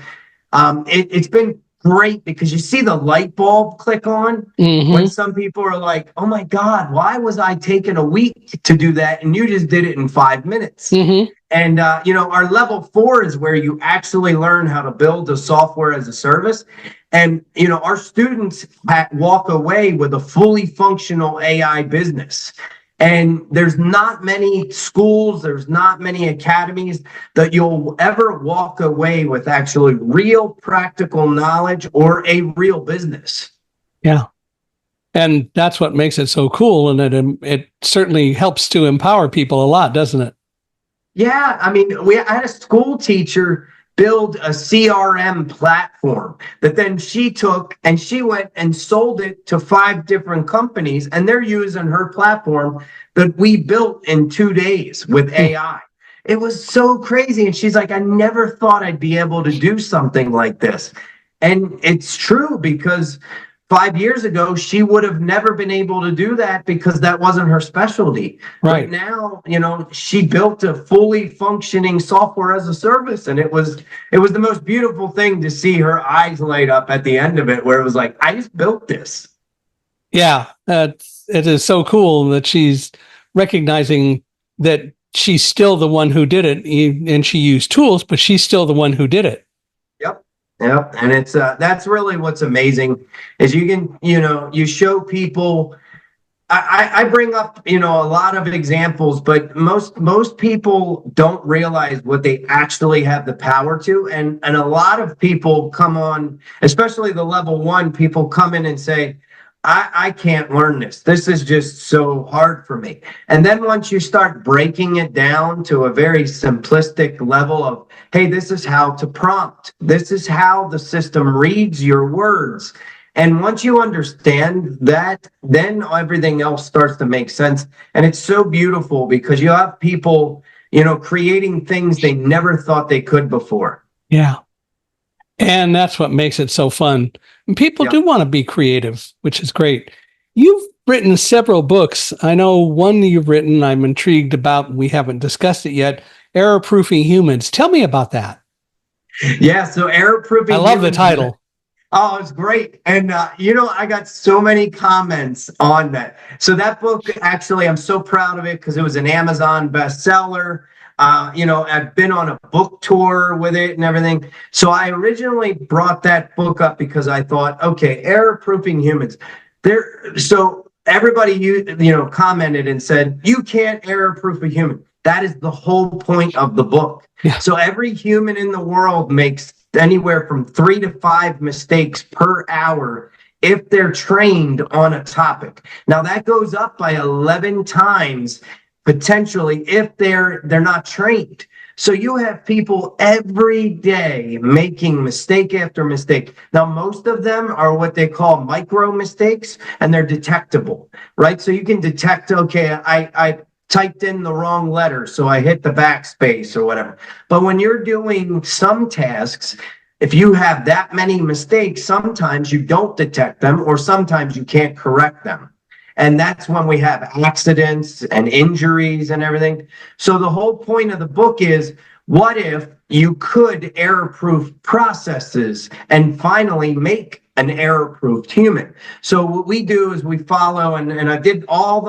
It's been great because you see the light bulb click on when some people are like, oh my God, why was I taking a week to do that? And you just did it in 5 minutes. And, our level 4 is where you actually learn how to build a software as a service. And, our students walk away with a fully functional AI business. And there's not many schools, there's not many academies that you'll ever walk away with actually real practical knowledge or a real business. Yeah. And that's what makes it so cool. And it certainly helps to empower people a lot, doesn't it? Yeah. I mean, I had a school teacher build a CRM platform that then she took and she went and sold it to 5 different companies, and they're using her platform that we built in 2 days with AI. It was so crazy. And she's like, I never thought I'd be able to do something like this. And it's true, because 5 years ago, she would have never been able to do that because that wasn't her specialty. Right. But now, she built a fully functioning software as a service. And it was the most beautiful thing to see her eyes light up at the end of it, where it was like, I just built this. Yeah, it is so cool that she's recognizing that she's still the one who did it, and she used tools, but she's still the one who did it. Yep. And it's that's really what's amazing is you can, you show people. I bring up, a lot of examples, but most people don't realize what they actually have the power to. And a lot of people come on, especially the level 1 people come in and say, I can't learn this. This is just so hard for me. And then once you start breaking it down to a very simplistic level of, hey, this is how to prompt. This is how the system reads your words. And once you understand that, then everything else starts to make sense. And it's so beautiful because you have people, creating things they never thought they could before. Yeah. And that's what makes it so fun. And people do want to be creative, which is great. You've written several books. I know one you've written I'm intrigued about. We haven't discussed it yet. Error-Proofing Humans. Tell me about that. Yeah, so Error-Proofing Humans. I love the title. Oh, it's great. And, I got so many comments on that. So that book, actually, I'm so proud of it because it was an Amazon bestseller. I've been on a book tour with it and everything. So I originally brought that book up because I thought, okay, Error-Proofing Humans. So everybody, commented and said, you can't error-proof a human. That is the whole point of the book. Yeah. So every human in the world makes anywhere from 3 to 5 mistakes per hour if they're trained on a topic. Now that goes up by 11 times potentially if they're not trained. So you have people every day making mistake after mistake. Now, most of them are what they call micro mistakes, and they're detectable, right? So you can detect, okay, I typed in the wrong letter, so I hit the backspace or whatever. But when you're doing some tasks, if you have that many mistakes, sometimes you don't detect them, or sometimes you can't correct them. And that's when we have accidents and injuries and everything. So the whole point of the book is, what if you could error-proof processes and finally make an error-proof human? So what we do is we follow, and I did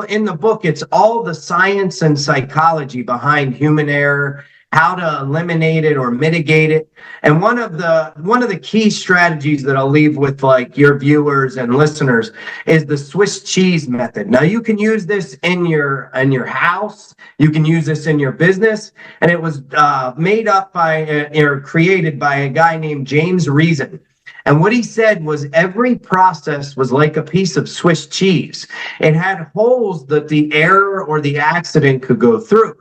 in the book, it's all the science and psychology behind human error, how to eliminate it or mitigate it. And one of the key strategies that I'll leave with like your viewers and listeners is the Swiss cheese method. Now you can use this in your house, you can use this in your business, and it was made up by or created by a guy named James Reason. And what he said was every process was like a piece of Swiss cheese. It had holes that the error or the accident could go through.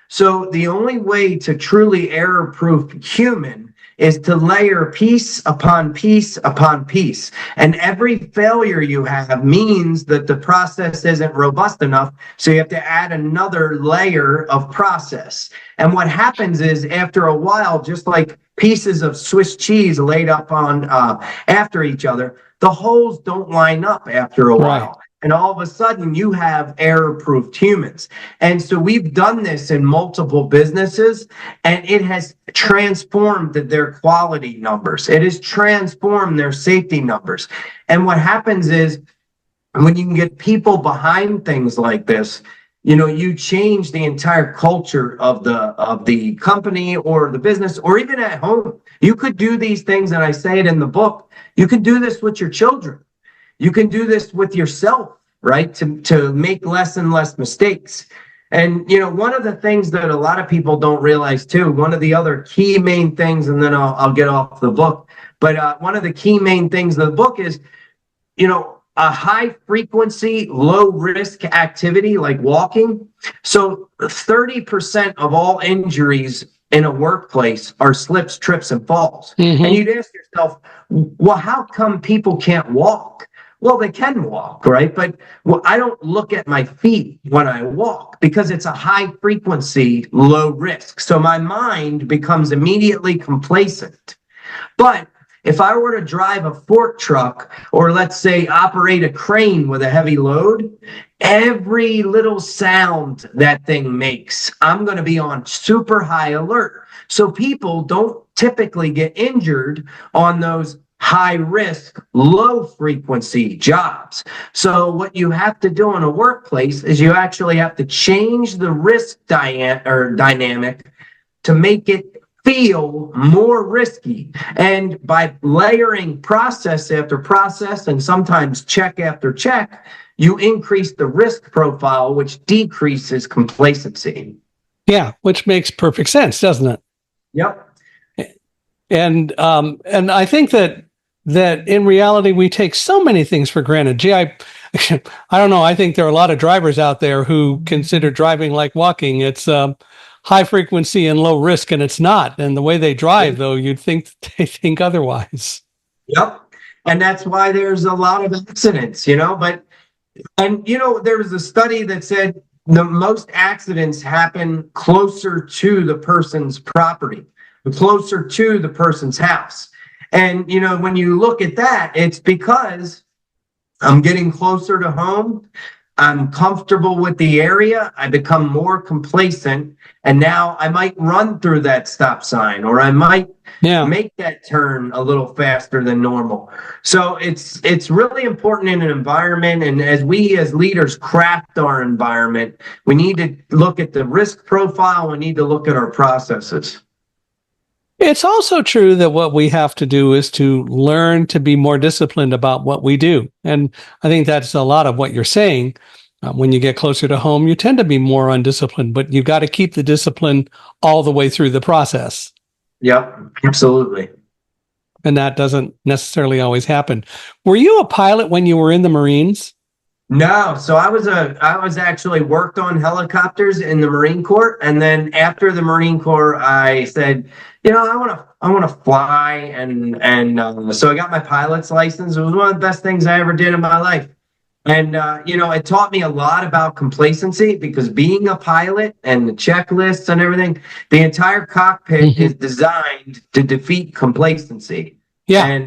So the only way to truly error-proof human is to layer piece upon piece upon piece. And every failure you have means that the process isn't robust enough. So you have to add another layer of process. And what happens is after a while, just like pieces of Swiss cheese laid up on after each other, the holes don't line up after a while. Right. And all of a sudden you have error-proofed humans. And so we've done this in multiple businesses, and it has transformed their quality numbers. It has transformed their safety numbers. And what happens is when you can get people behind things like this, you change the entire culture of the company or the business, or even at home. You could do these things, and I say it in the book. You can do this with your children. You can do this with yourself, right? To make less and less mistakes. And, one of the things that a lot of people don't realize too, one of the other key main things, and then I'll get off the book, but one of the key main things of the book is, a high frequency, low risk activity like walking. So 30% of all injuries in a workplace are slips, trips, and falls. Mm-hmm. And you'd ask yourself, well, how come people can't walk? Well, they can walk, right? But I don't look at my feet when I walk because it's a high frequency, low risk. So my mind becomes immediately complacent. But if I were to drive a fork truck, or let's say operate a crane with a heavy load, every little sound that thing makes, I'm going to be on super high alert. So people don't typically get injured on those high risk, low frequency jobs. So what you have to do in a workplace is you actually have to change the risk dynamic to make it feel more risky. And by layering process after process and sometimes check after check, you increase the risk profile, which decreases complacency. Yeah, which makes perfect sense, doesn't it? Yep. And I think that in reality we take so many things for granted. Gee, I don't know. I think there are a lot of drivers out there who consider driving like walking. It's high frequency and low risk, and it's not. And the way they drive, though, you'd think they think otherwise. Yep. And that's why there's a lot of accidents, but there was a study that said the most accidents happen closer to the person's property, closer to the person's house. And, when you look at that, it's because I'm getting closer to home. I'm comfortable with the area. I become more complacent. And now I might run through that stop sign, or I might make that turn a little faster than normal. So it's really important in an environment. And as we as leaders craft our environment, we need to look at the risk profile. We need to look at our processes. It's also true that what we have to do is to learn to be more disciplined about what we do. And I think that's a lot of what you're saying. When you get closer to home, you tend to be more undisciplined, but you've got to keep the discipline all the way through the process. Yep, absolutely. And that doesn't necessarily always happen. Were you a pilot when you were in the Marines? No, so I was actually worked on helicopters in the Marine Corps, and then after the Marine Corps, I said, I want to fly, and so I got my pilot's license. It was one of the best things I ever did in my life, and it taught me a lot about complacency because being a pilot and the checklists and everything, the entire cockpit is designed to defeat complacency. Yeah. And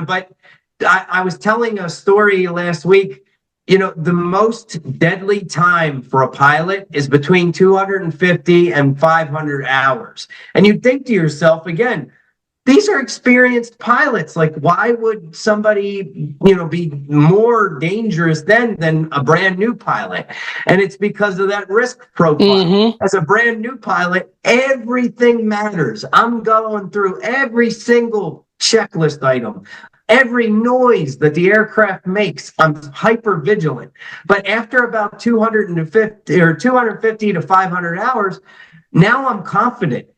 but I was telling a story last week. The most deadly time for a pilot is between 250 and 500 hours. And you think to yourself, again, these are experienced pilots. Like, why would somebody, be more dangerous than a brand new pilot? And it's because of that risk profile. As a brand new pilot, everything matters. I'm going through every single checklist item. Every noise that the aircraft makes, I'm hyper vigilant. But after about 250 to 500 hours, now I'm confident.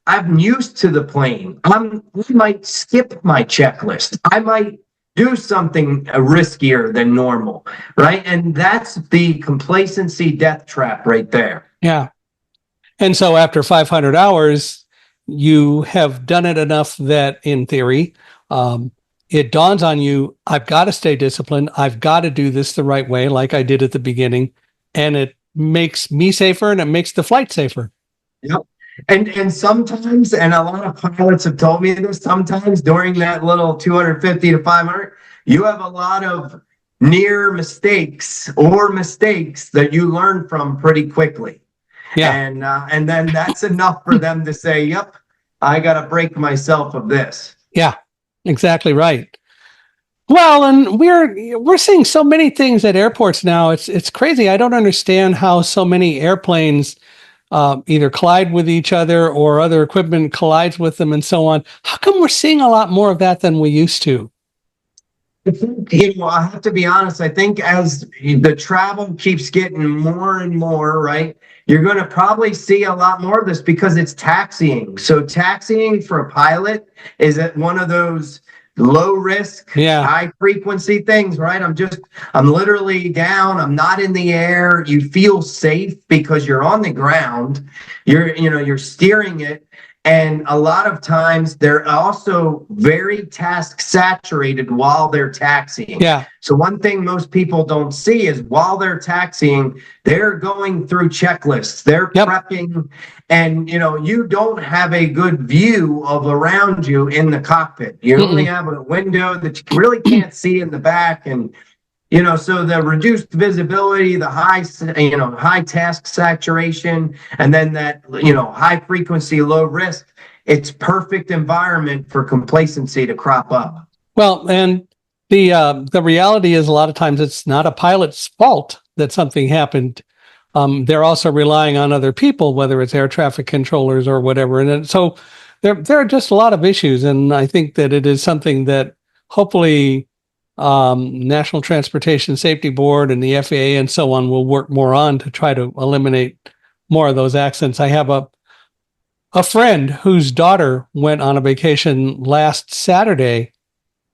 I'm used to the plane. I might skip my checklist. I might do something riskier than normal, right? And that's the complacency death trap right there. Yeah. And so after 500 hours, you have done it enough that in theory, it dawns on you, I've got to stay disciplined. I've got to do this the right way, like I did at the beginning. And it makes me safer and it makes the flight safer. Yep. And sometimes, and a lot of pilots have told me this, sometimes during that little 250 to 500, you have a lot of near mistakes or mistakes that you learn from pretty quickly. Yeah. And then that's enough for them to say, yep, I got to break myself of this. Yeah, exactly right. Well, and we're seeing so many things at airports now. It's crazy. I don't understand how so many airplanes either collide with each other or other equipment collides with them and so on. How come we're seeing a lot more of that than we used to? I have to be honest. I think as the travel keeps getting more and more, right, you're going to probably see a lot more of this because it's taxiing. So taxiing for a pilot is at one of those low risk, high frequency things, right? I'm literally down. I'm not in the air. You feel safe because you're on the ground. You're steering it. And a lot of times they're also very task saturated while they're taxiing. Yeah. So one thing most people don't see is while they're taxiing, they're going through checklists, they're prepping, and you don't have a good view of around you in the cockpit. You only have a window that you really can't see in the back, and so the reduced visibility, the high task saturation, and then that, high frequency, low risk, it's perfect environment for complacency to crop up. Well, and the reality is a lot of times it's not a pilot's fault that something happened. They're also relying on other people, whether it's air traffic controllers or whatever. And so there are just a lot of issues. And I think that it is something that hopefully National Transportation Safety Board and the FAA and so on will work more on to try to eliminate more of those accidents. I have a friend whose daughter went on a vacation last Saturday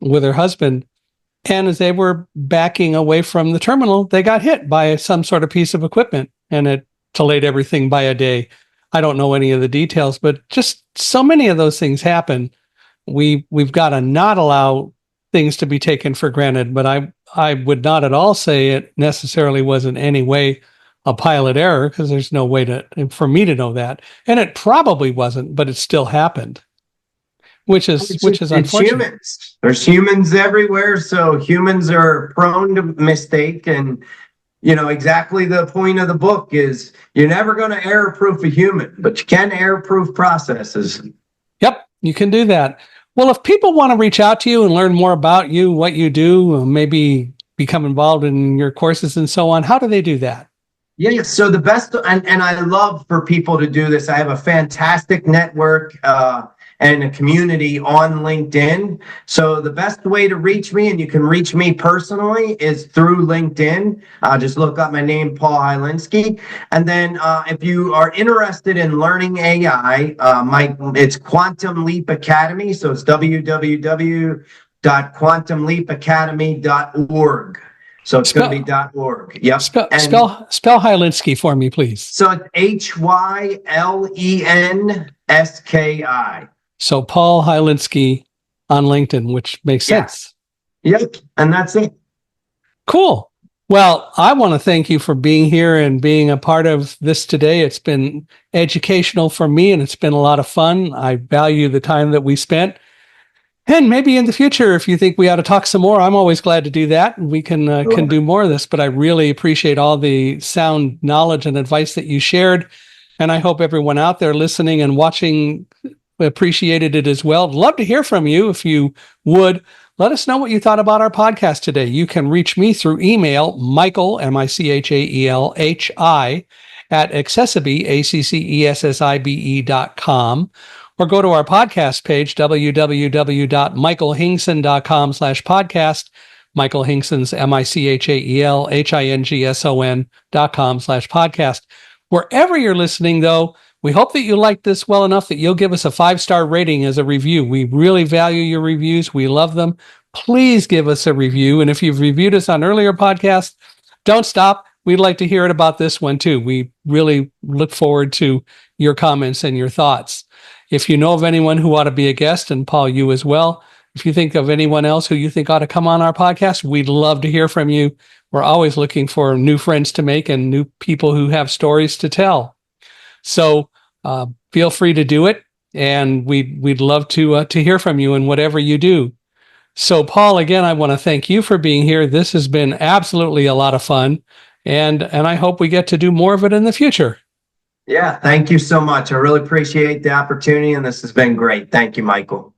with her husband, and as they were backing away from the terminal, they got hit by some sort of piece of equipment, and it delayed everything by a day. I don't know any of the details, but just so many of those things happen. We've got to not allow things to be taken for granted, but I would not at all say it necessarily was in any way a pilot error, because there's no way for me to know that. And it probably wasn't, but it still happened, which is unfortunate. Humans. There's humans everywhere, so humans are prone to mistake. And exactly the point of the book is you're never going to error-proof a human, but you can error-proof processes. Yep, you can do that. Well, if people want to reach out to you and learn more about you, what you do, maybe become involved in your courses and so on, how do they do that? Yeah, so the best, and I love for people to do this. I have a fantastic network and a community on LinkedIn. So the best way to reach me, and you can reach me personally, is through LinkedIn. Just look up my name, Paul Hylenski. And then if you are interested in learning AI, it's Quantum Leap Academy. So it's www.quantumleapacademy.org. So it's going to be Spell .org. Yep. spell And spell Hylenski for me, please. so it's Hylenski. So Paul Hylenski on LinkedIn, which makes Yeah. sense. Yep. And that's it. Cool. Well, I want to thank you for being here and being a part of this today. It's been educational for me and it's been a lot of fun. I value the time that we spent. And maybe in the future, if you think we ought to talk some more, I'm always glad to do that. And we can do more of this, but I really appreciate all the sound knowledge and advice that you shared. And I hope everyone out there listening and watching appreciated it as well. Love to hear from you. If you would, let us know what you thought about our podcast today. You can reach me through email, Michael, MICHAELHI, at accessibe, ACCESSIBE.com, or go to our podcast page, www.michaelhingson.com/podcast. Michael Hingson's MICHAELHINGSON.com/podcast. Wherever you're listening, though, we hope that you like this well enough that you'll give us a 5-star rating as a review. We really value your reviews. We love them. Please give us a review. And if you've reviewed us on earlier podcasts, don't stop. We'd like to hear it about this one too. We really look forward to your comments and your thoughts. If you know of anyone who ought to be a guest, and Paul, you as well, if you think of anyone else who you think ought to come on our podcast, we'd love to hear from you. We're always looking for new friends to make and new people who have stories to tell. So feel free to do it, and we'd love to hear from you in whatever you do. So, Paul, again, I want to thank you for being here. This has been absolutely a lot of fun, and I hope we get to do more of it in the future. Yeah, thank you so much. I really appreciate the opportunity, and this has been great. Thank you, Michael.